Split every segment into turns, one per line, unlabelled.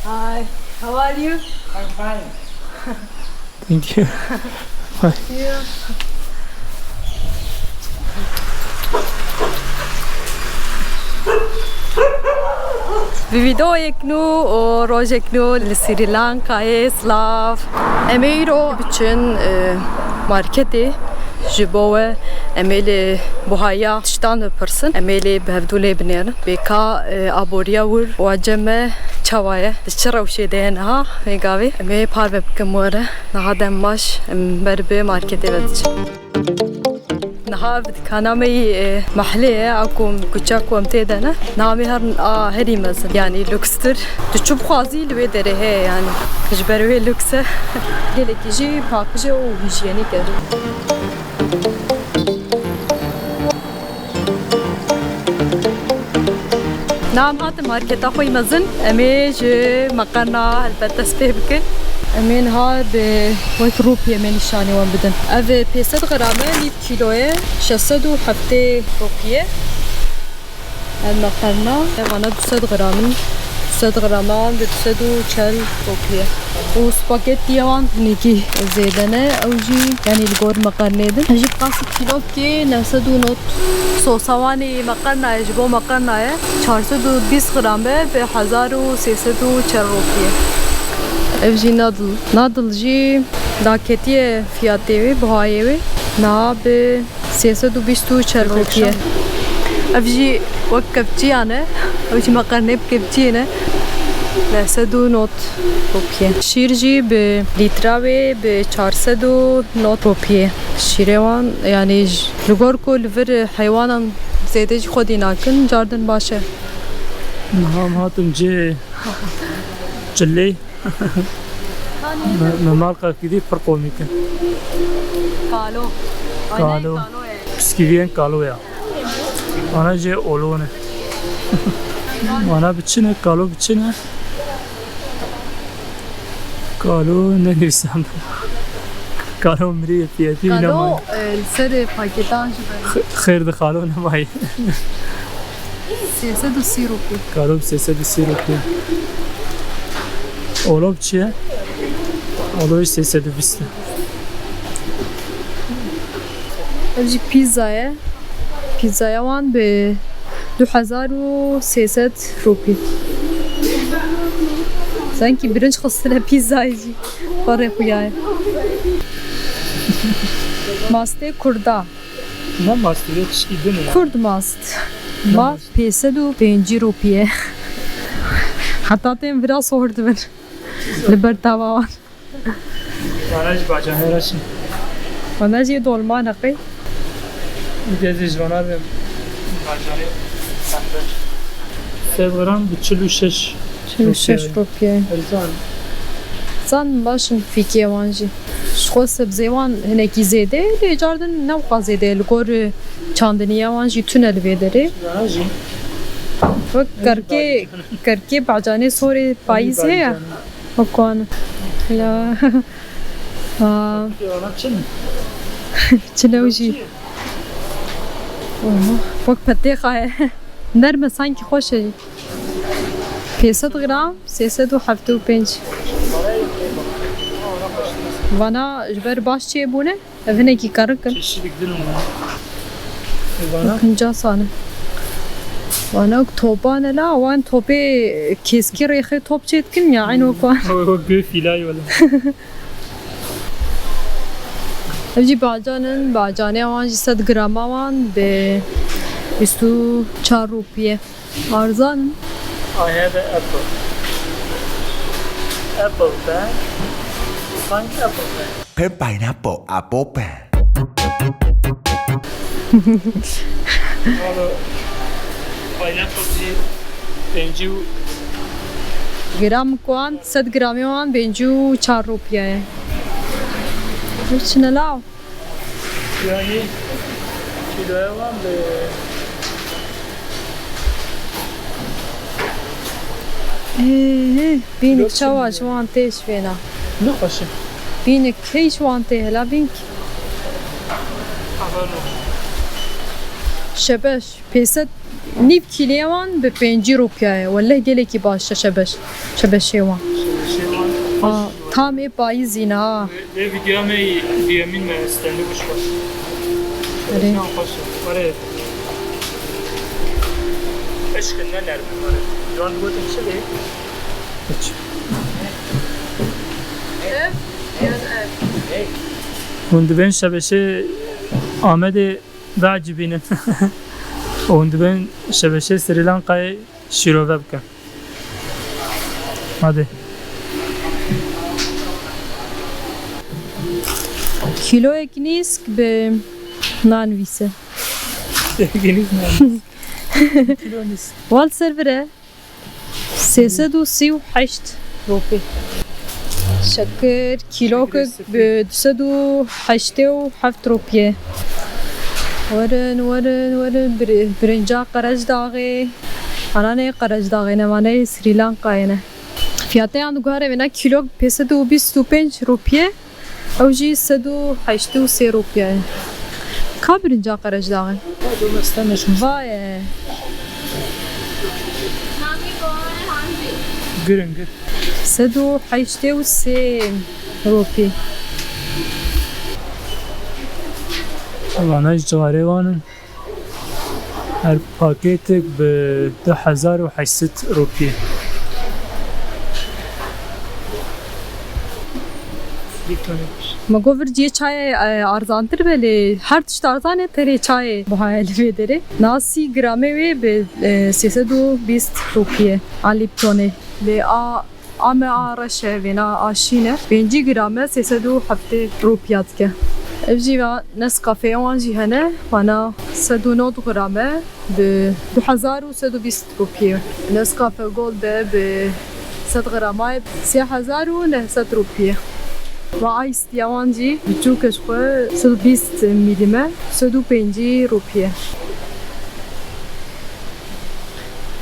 Hi, how are you?
I'm fine.
Thank you. Bye.
Yeah. بفيديوكنو وروجكنو لسريلانكا سلاف اميرو بچن ماركتي جبوه اميلي بوهايا تشتان بيرسن اميلي بهفدولي بنير بيكا ابوريا ور واجمه çavaya dışarı uşeden ha megavi me parve kemore nahaden maş berbe markete vedç نهار بدكانا مي محلية أكون كتشاكو متدنا نامي هري مثلا يعني لوكستر تشوف خوازي الويدري هي يعني كجبروي لوكسة قالك يجي باكجة وهيجيني كده نعم هات ماركت أخوي مزن أميج مقرنا البتة سبيبك امين ها به وك روبيه من الشاني وان بدن اف 500 غرامه ليب كيلويه 607 روبيه المقرنا وانا 200 غرام 200 غرامان ب 240 روبيه وسباجيتي وان نيكي زيدنه اوجي يعني الجور مقرنيدن اجيب قاس كيلو كي نسدو نوت صوصواني مقرنا يجبو مقرنا 420 غرام ب 1340 روبيه evji nadıl ji daketiye fiyatevi buhayevi na be 324 rupiye evji vak kepçiyane evji makarne kepçiyane لسدو نوت روبيه شيرجي بليتراوي ب400 نوت روبيه شيروان يعني لغوركو لفر حيوانا زيدج خودي ناكن جاردن باشه
نعم هاتم جي جلي ممالقة كذي فرقوا ميكا
كالو
بسكيفين كالو يا أنا جي أولونه أنا بتشنه كالو بتشنه كالو ننسام كالو مريه فياتي
كالو السر باكيتان
خير دخالو نماي
360 روبي
كالو ب 360 روبي اولو بچیه؟ اولوش 320
اجي بيتزايا بيتزايا وان ب 2300 روبي sanki birinci kısmına pizza yiyeceğim. Para koyayım. Maste kurda.
ما ماستوری چی دونه؟
Kurd mast. Ma 505 روپیه. حتی تیم biraz sordu ben. Libertava var.
وانش باجانه راشی.
Bana şey dolma nakı.
İdezi jvanar ve باجانه سندر. 3 gram 46
6 روپیه.
ارزان.
Zan başın fikiye vanji. Şko sebze van hineki zede. Le jardin ne kadar zede. Lgor çandaniye vanji tünel vedere.
راجی.
Bak करके बाजाने सोरे पाइस है या वो कौन ला हाँ
Ona çin.
चलो जी वक्त पत्ते खाए नरम sanki خوش है 500 غرام 375 وانا جبر باش چه بونه evine ki karıkın
Çeşitlik din ona. Bana
كنجا صانه وانا توبان لا وان توبي كيسكي ريخي توب چetkin ya aynı o kwan
o gö filay wala.
जी बाजाने वहाँ 100 ग्राम वहाँ बे 24 रुपये आर्ज़ान
I have an apple. Apple pen. Find apple pen.
Pen pineapple apple pen.
Hello. Pineapple जी पेंजू
ग्राम कौन 100 ग्राम वहाँ 24 रुपये है कुछ न लाओ
yani kiloya var be.
بينك شوا شوان تيش فينا
Ne kaşı?
بينك هي شوان تيه لا بينك
Haber
شبش 500 نیب کلیوان به 5 روپیه والله گله کی باشه شبشیوان tam payizine ha.
Ve video me diyemin me stende boş var.
Öyle.
Ne yapıyorsun? Var ya. Aşkın neler bunlar? John bu bir şey değil. Hiç. Und ben şabeşe Ahmet'e vacibinin. Und ben şabeşe Sri Lanka'ya şirove bıkan. Hadi.
کیلو یک نیست به نانویسه
Deniz mi? Kilo nis.
وال سربره 338 روپی شکر کیلو که به 287 روپیه ورن برنجا قرج داغی آنانه قرج داغی نمانه سریلانکا اینه فیاته آن گوهره وینا کیلو 525 روپیه او جی 183 روپیه کا برنجا قرج داغی وای
Gürün gür.
183 روپی
Vana cigare vanın. Her paketek be 2800 rupiye.
ما گفت یه چای ارزانتر ولی هر تشت ارزانه تری چای بهایلی داره ناسی گرامه وی به 320 روپیه لیپتونه لی آم آرشه وینا آشینه 5 گرامه 307 روپیات که افجی و نسکافه وانجی هنه وانا 109 گرامه به 2120 روپیه نسکافه گولد به 100 گرامه 3900 روپیه و آیس دیوانجی بچوکش خو 120 میلیمه 105 روپیه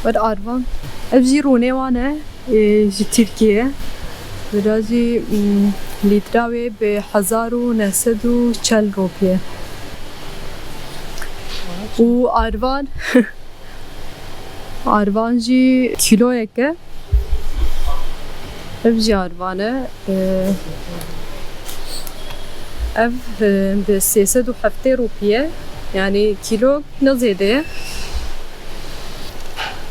و آروان افجی رونه وانه جی ترکیه برازی لیتراوی به 1940 روپیه و آروان جی کیلو یکه ev jarvane ev به 307 روپیه yani kilo ne ziyade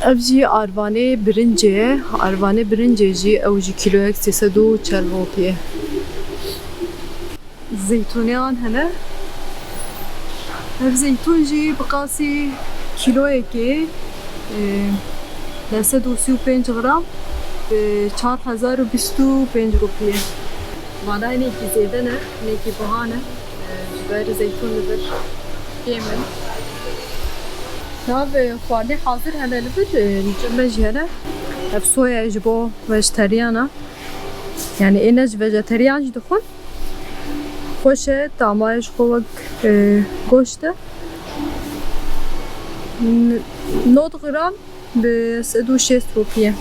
ev ji arvane birince ji ev ji kilo 340 روپیه zeytuniyan hene ev zeytun ji bqasi kilo yeki 135 gram به 4025 روپیه وانا اینه کی زیده نه اینه کی بهانه جبر زیتون لبر کیمن ناب خواردی حاضر هنه لبر جمع جهنه اف سویا جبو ویجتریانا yani اینج ویجتریان جدخون خوشه تامایش خوک گوشته 9 gram به 160 روپیه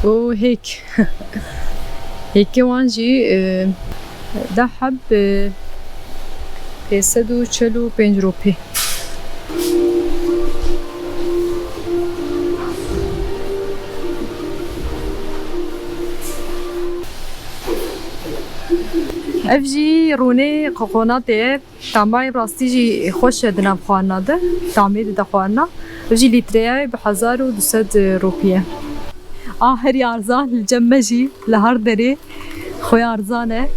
وهيك هيك وانجي ذهب ب 145 روپی اف جي روني قوقوناتي تاماي راستي جي خوش دنام خوانا ده تامي ده خوانا جي لتريا ب 1200 روپیه آخر یارزان الجمجی لهر دری خوی ارزانه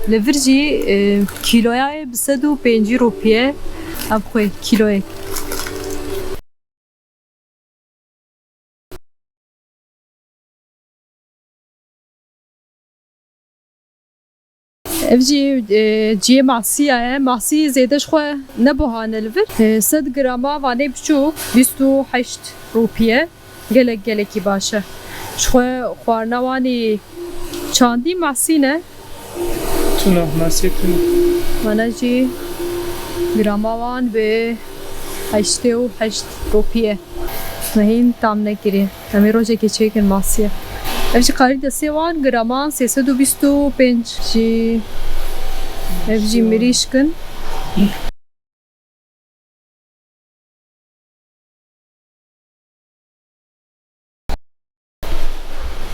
لورجی کیلویای 105 روپیه اب خوی کیلوی افجی جی معصیه زیدش خواه نبوهانه لور 100 گراما وانه بچو 28 روپیه گلکی باشه شخواه خوارنوانی چاندی محسینه
Tuna, masiyet tuna.
وانا جی گراماوان به 88 روپیه مهین تام نکری همی روزه که چیکن محسیه افجی قاری دسته وان گرامان 325 جی افجی مریش کن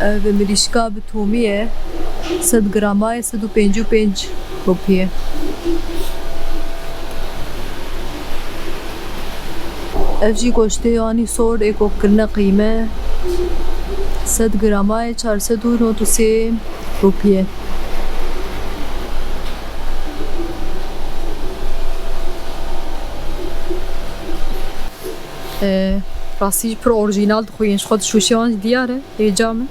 ve mirişka bi tomiye 100 grama 155 rupiye. Ev jî goştê yanî sor êko kirine qîme 100 grama 493 rupiye. Rastî pir orijinal dixwînin ji xwe şûşewan jî diyar e hêja min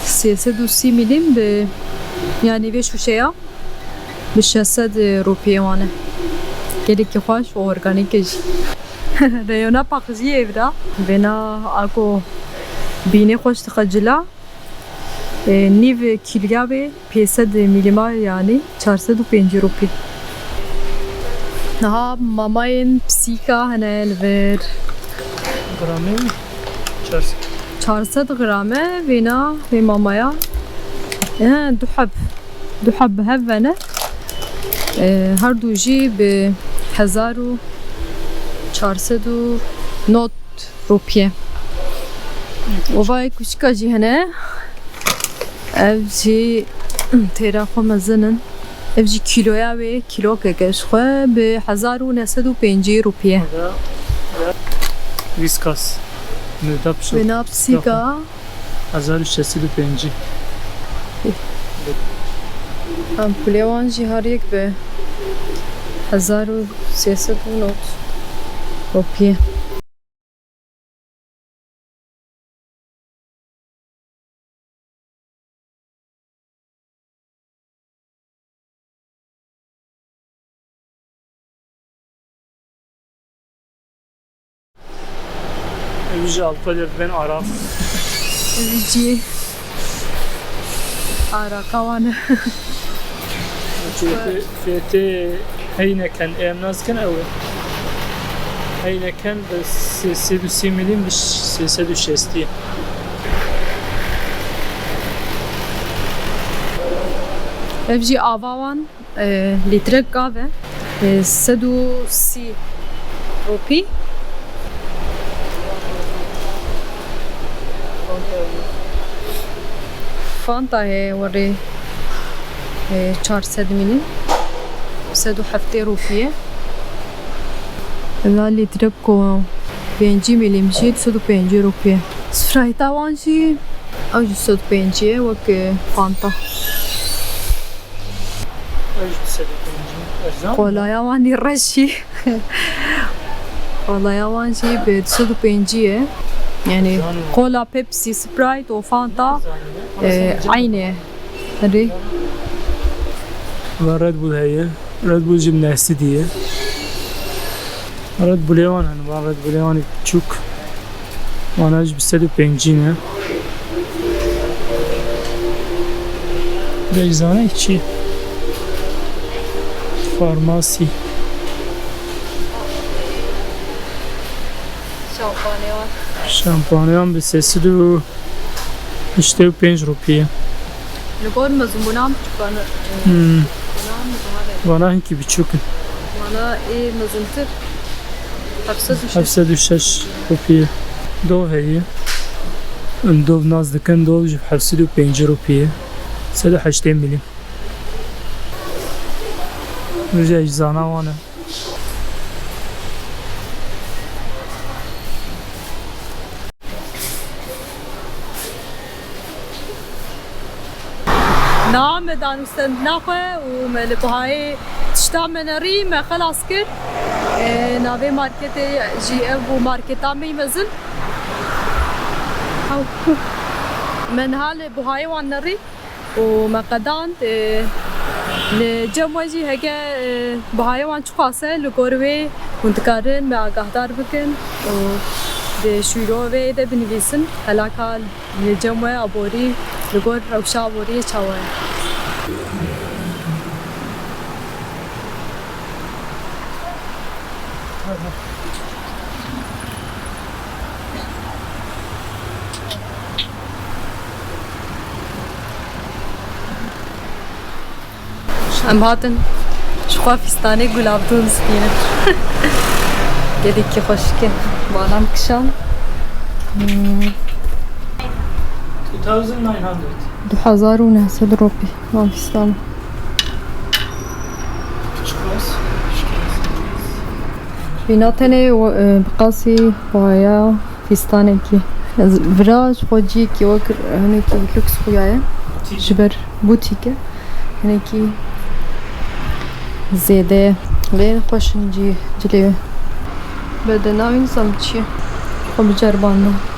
330 milim bi yani vê şûşeya bi 600 rupiye wan e. Gelekî xweş û organîk e jî. Reyona paqijiyê ev de vêna ako bînê xweş dixe cila nîv kîlya wê 500 milîma yani 405 rupiye. Niha mamayên pisîka hene li vir
Gramı 400.
400 grame vêna vê mamaya du heb hev vene her du jî bi 1490 rupiye. Ovayê kûçika jî hene ev jî têra xwe mezin ev jî kîloya wê kîlokeke ji xwe bi 1905 rupiye.
Viskas. Nedapşo.
Vêna pisîka
1605.
ampulê wan jî her yek bi 1390 rupiye.
Evci alfalir ben Arap.
Ev jî araka wan e.
Fiyatı heyneken emnazken ev. Heyneken de 330 milim bir 360.
Ev jî ava wan lîtrek gav e 130 rupî. Fanta heye warê 400 milim 170 rupiye. Evla lîtrek ku 5 milim jî 105 rupiye. Sprayta wan jî ew jî 105 ye wek Fanta. Kolaya wan jî reş jî kolaya wan jî bi 105 ye. Yani kola, Pepsi, Sprite o Fanta aynı. Hadi.
Ve Red Bull heye. Red Bull jimnasti diye. Red Bull evan hani Red Bull evan çok. Manaj bir sürü pencine. Beyzane içi. Farmasi.
Şampanya var.
Şampanyan bir sesi de 5 rupiye.
Lugor mezun bunam çıkanı.
Bana hinki bir çok.
Bana mezuntur.
Hepsi düşeş rupiye. Dov heye. Dov nazdiken dov jib hepsi de 5 rupiye. 180 milim. Müze eczana vana.
نعم دانو سندناخه وملبهاي تشتامنري ما خلاص كر نافي ماركت جي اف وماركتا ميمزن من هال بهاي وانري ومقدان لجموجي هكا بهاي وان شخاصه لقروي منتقارن مع قهدار بكن de şuro ve de binivisin halakal necemwe abori lugor ravşa abori çawa em hatin şu xafistane gulabdun stine gelek ki hoşke balam kışan
1900.
2900 روپی مافستان بیناتنه بقاسی بایا فستانه کی وراج خودی کی وکر هنه کی لوکس خویاه جبر بوتیکه هنه کی زیاده غیر خوشنجی جلی بدناوین سمچی خب جربانه